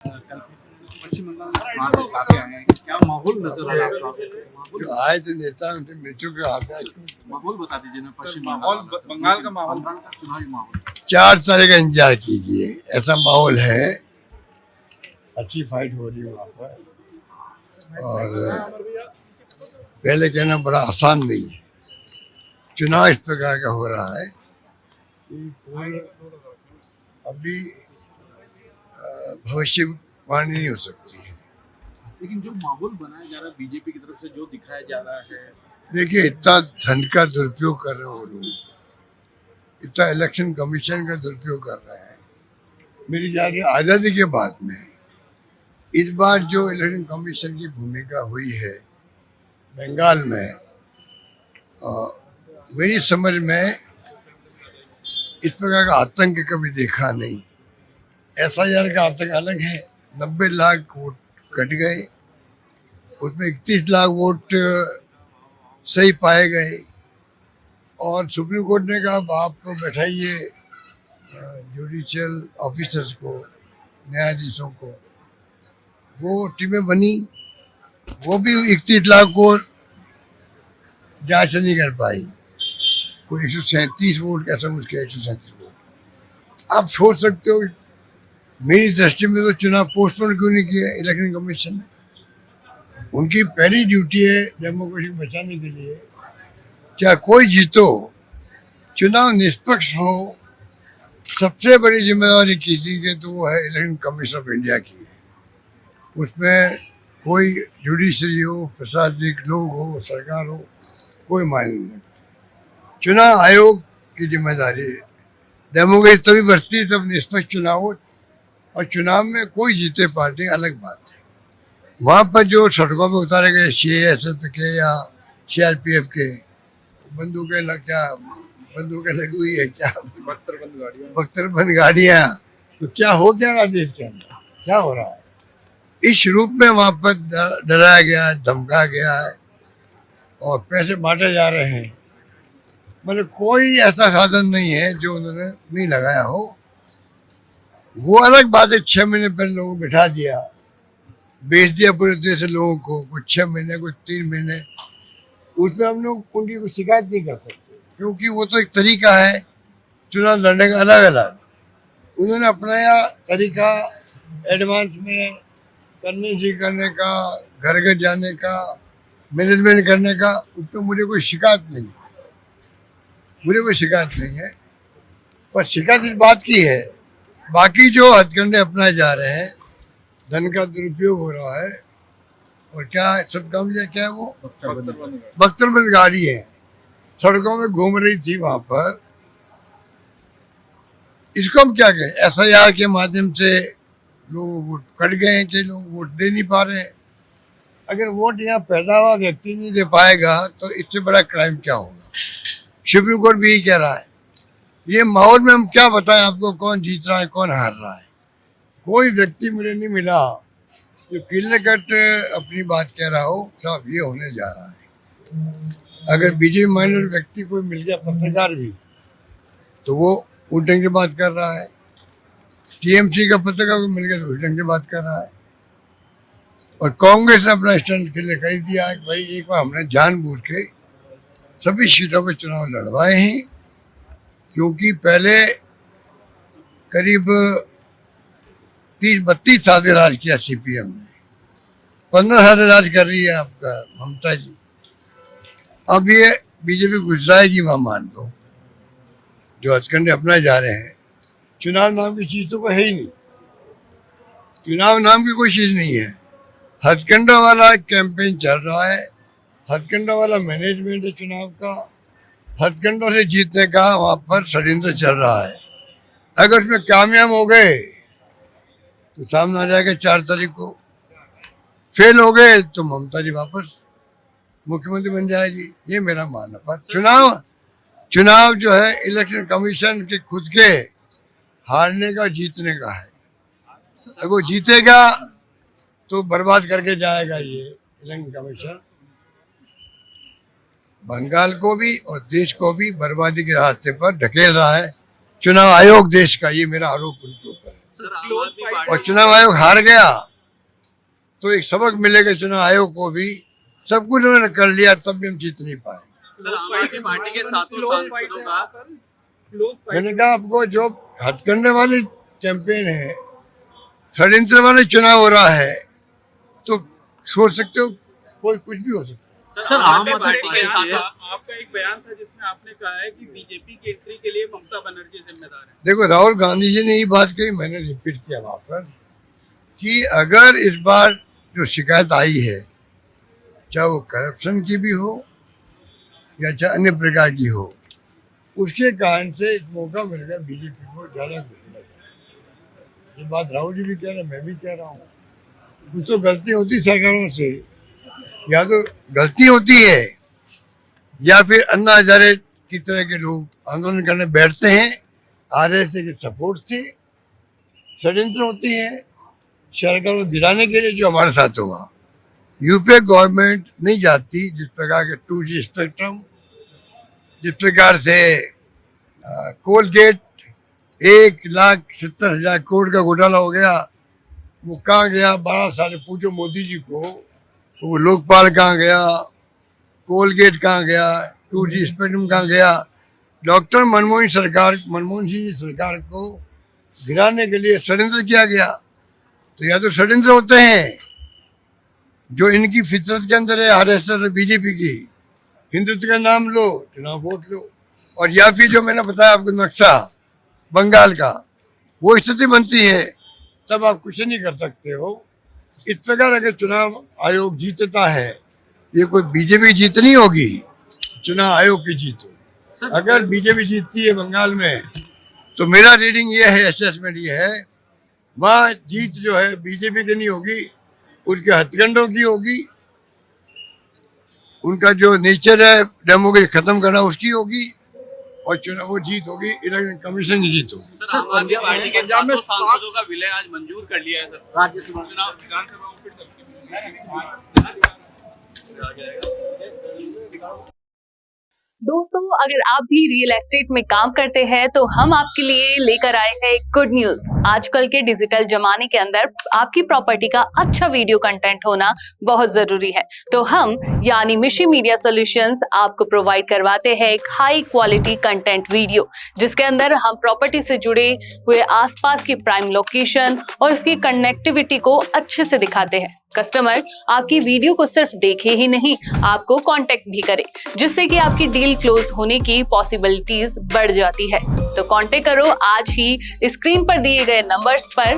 पश्चिम बंगाल में काफी आए हैं, क्या माहौल नजर आ रहा है आपको? जो आए थे नेता उनसे मिल चुके आप माहौल बता दीजिए ना, पश्चिम बंगाल का माहौल, चुनावी माहौल। 4 तारीख का इंतजार कीजिए, ऐसा माहौल है, अच्छी फाइट हो रही है वहाँ पर। और पहले कहना बड़ा आसान नहीं है, चुनाव इस प्रकार का हो रहा है कि कोई अभी भविष्यवाणी नहीं हो सकती है। लेकिन जो माहौल बनाया जा रहा है बीजेपी की तरफ से, जो दिखाया जा रहा है, देखिए इतना धन का दुरुपयोग कर रहे हैं वो लोग, इतना इलेक्शन कमीशन का दुरुपयोग कर रहे हैं। मेरी ख्याल से आज़ादी के बाद में इस बार जो इलेक्शन कमीशन की भूमिका हुई है बंगाल में, मेरी समझ में इस प्रकार का आतंक कभी देखा नहीं। SIR का आतंक अलग है, 90 लाख वोट कट गए, उसमें 31 लाख वोट सही पाए गए और सुप्रीम कोर्ट ने कहा आप बैठाइए जुडिशियल ऑफिसर्स को, न्यायाधीशों को। वो टीमें बनी, वो भी 31 लाख को जांच नहीं कर पाई। कोई 137 वोट कैसा मुझके 137 वोट। आप सोच सकते हो, मेरी दृष्टि में तो चुनाव पोस्टपोन क्यों नहीं किया इलेक्शन कमीशन ने? उनकी पहली ड्यूटी है डेमोक्रेसी को बचाने के लिए, चाहे कोई जीतो चुनाव निष्पक्ष हो। सबसे बड़ी जिम्मेदारी किसी के तो वो है इलेक्शन कमीशन ऑफ इंडिया की है। उसमें कोई जुडिशरी हो, प्रशासनिक लोग हो, सरकार हो, कोई मायने नहीं रखती। चुनाव आयोग की जिम्मेदारी है। डेमोक्रेसी तभी बढ़ती है तब निष्पक्ष चुनाव हो, और चुनाव में कोई जीते पार्टी अलग बात है। वहाँ पर जो सड़कों पे उतारे गए CASF के या CRPF के बंदूकें लगी हुई है, क्या बख्तरबंद गाड़ियाँ, तो क्या हो क्या रहा देश के अंदर, क्या हो रहा है? इस रूप में वहाँ पर डराया गया है, धमका गया है और पैसे बांटे जा रहे हैं। मतलब कोई ऐसा साधन नहीं है जो उन्होंने नहीं लगाया हो। वो अलग बात है, 6 महीने पहले लोगों को बिठा दिया, बेच दिया पूरे देश से लोगों को, कुछ 6 महीने कुछ 3 महीने। उसमें हम लोग उनकी कोई शिकायत नहीं कर सकते, क्योंकि वो तो एक तरीका है चुनाव लड़ने का अलग अलग। उन्होंने अपनाया तरीका एडवांस में कन्विंसिंग करने का, घर घर जाने का, मैनेजमेंट करने का। उसमें मुझे कोई शिकायत नहीं है, पर शिकायत इस बात की है, बाकी जो हथकंडे अपनाए जा रहे हैं, धन का दुरुपयोग हो रहा है, और क्या सब काम लिया, क्या है वो बख्तरबंद गाड़ी है, सड़कों में घूम रही थी वहां पर। इसको हम क्या कहें? SIR के माध्यम से लोग वोट कट गए हैं कि लोग वोट दे नहीं पा रहे हैं। अगर वोट यहाँ पैदा हुआ व्यक्ति नहीं दे पाएगा तो इससे बड़ा क्राइम क्या होगा? सुप्रीम कोर्ट भी यही कह रहा है। ये माहौल में हम क्या बताएं आपको, कौन जीत रहा है कौन हार रहा है? कोई व्यक्ति मुझे नहीं मिला जो क्लियर कट अपनी बात कह रहा हो साहब ये होने जा रहा है। अगर BJP माइनर व्यक्ति कोई मिल गया, पत्रकार भी, तो वो उस ढंग से बात कर रहा है। TMC का पत्रकार को मिल गया तो उस ढंग से बात कर रहा है। और कांग्रेस ने अपना स्टैंड क्लियर कर दिया है कि भाई एक बार हमने जानबूझ के सभी सीटों पर चुनाव लड़वाए हैं, क्योंकि पहले करीब 30-32 साल राज किया CPM ने, 15 साल राज कर रही है आपका ममता जी। अब ये BJP घुसराएगी वहां, मान लो। जो हथकंडे अपनाए जा रहे हैं, चुनाव नाम की चीज तो है ही नहीं, चुनाव नाम की कोई चीज नहीं है। हथकंडा वाला कैंपेन चल रहा है, हथकंडा वाला मैनेजमेंट है चुनाव का, हथकंडों से जीतने का वहां पर षड्यंत्र चल रहा है। अगर उसमें कामयाब हो गए तो सामने आ जाएगा 4 तारीख को, फेल हो गए तो ममता जी वापस मुख्यमंत्री बन जाएगी। ये मेरा मानना। पर चुनाव जो है इलेक्शन कमीशन के खुद के हारने का जीतने का है। अगर वो जीतेगा तो बर्बाद करके जाएगा ये इलेक्शन कमीशन, बंगाल को भी और देश को भी बर्बादी के रास्ते पर ढकेल रहा है चुनाव आयोग देश का। ये मेरा आरोप उनके ऊपर है। सर, आम आदमी पार्टी और चुनाव आयोग हार गया तो एक सबक मिलेगा चुनाव आयोग को भी। सब कुछ उन्होंने कर लिया तब भी हम जीत नहीं पाए। सर, आम आदमी पार्टी के सातों सांसदों का मैंने कहा आपको जो हथकंडे वाली कैंपेन है, षड्यंत्र वाले चुनाव हो रहा है, तो सोच सकते हो कोई कुछ भी हो सकता है। सर, आम आदमी पार्टी के बयान साथ था, आपका एक बयान था जिसमें आपने कहा है कि बीजेपी की एंट्री के लिए ममता बनर्जी जिम्मेदार है। देखो राहुल गांधी जी ने ये बात कही, मैंने रिपीट किया वहां पर कि अगर इस बार जो शिकायत आई है, चाहे वो करप्शन की भी हो या चाहे अन्य प्रकार की हो, उसके कारण से एक मौका मिल गया बीजेपी को ज्यादा घुसने का। ये बात राहुल जी भी कह रहे हैं, मैं भी कह रहा हूँ। कुछ तो गलती होती सरकारों से, या तो गलती होती है या फिर अन्ना हजारे की तरह के लोग आंदोलन करने बैठते हैं आरएसएस के सपोर्ट से, षड्यंत्र होती है सरकार को गिराने के लिए, जो हमारे साथ हुआ। यूपीए गवर्नमेंट नहीं जाती जिस प्रकार के 2G स्पेक्ट्रम, जिस प्रकार से कोलगेट 1,70,000 करोड़ का घोटाला हो गया, वो कहाँ गया 12 साल पूछो मोदी जी को, वो लोकपाल कहाँ गया, कोलगेट कहाँ गया, 2G स्पेक्ट्रम कहाँ गया। डॉक्टर मनमोहन सिंह जी सरकार को गिराने के लिए षड्यंत्र किया गया। तो या तो षड्यंत्र होते हैं जो इनकी फितरत के अंदर है, आरएसएस और बीजेपी की, हिंदुत्व का नाम लो, चुनाव वोट लो, और या फिर जो मैंने बताया आपको नक्शा बंगाल का, वो स्थिति बनती है, तब आप कुछ नहीं कर सकते हो। इस प्रकार अगर चुनाव आयोग जीतता है, ये कोई बीजेपी जीत नहीं होगी, चुनाव आयोग की जीत होगी। अगर बीजेपी जीतती है बंगाल में, तो मेरा रीडिंग ये है, असेसमेंट ये है, वहाँ जीत जो है बीजेपी की नहीं होगी, उसके हथकंडों की होगी, उनका जो नेचर है डेमोक्रेसी खत्म करना उसकी होगी, और चुनाव वो जीत होगी इलेक्शन कमीशन की जीत होगी। सर, आम आदमी पार्टी के पंजाब में सातों सांसदों का विलय आज मंजूर कर लिया है सर। राज्यसभा चुनाव विधानसभा में फिर दोस्तों, अगर आप भी रियल एस्टेट में काम करते हैं तो हम आपके लिए लेकर आए हैं एक गुड न्यूज। आजकल के डिजिटल जमाने के अंदर आपकी प्रॉपर्टी का अच्छा वीडियो कंटेंट होना बहुत जरूरी है। तो हम यानी मिशी मीडिया सॉल्यूशंस आपको प्रोवाइड करवाते हैं एक हाई क्वालिटी कंटेंट वीडियो, जिसके अंदर हम प्रॉपर्टी से जुड़े हुए आसपास की प्राइम लोकेशन और उसकी कनेक्टिविटी को अच्छे से दिखाते हैं। कस्टमर आपकी वीडियो को सिर्फ देखे ही नहीं, आपको कांटेक्ट भी करे, जिससे कि आपकी डील क्लोज होने की पॉसिबिलिटीज बढ़ जाती है। तो कांटेक्ट करो आज ही स्क्रीन पर दिए गए नंबर्स पर।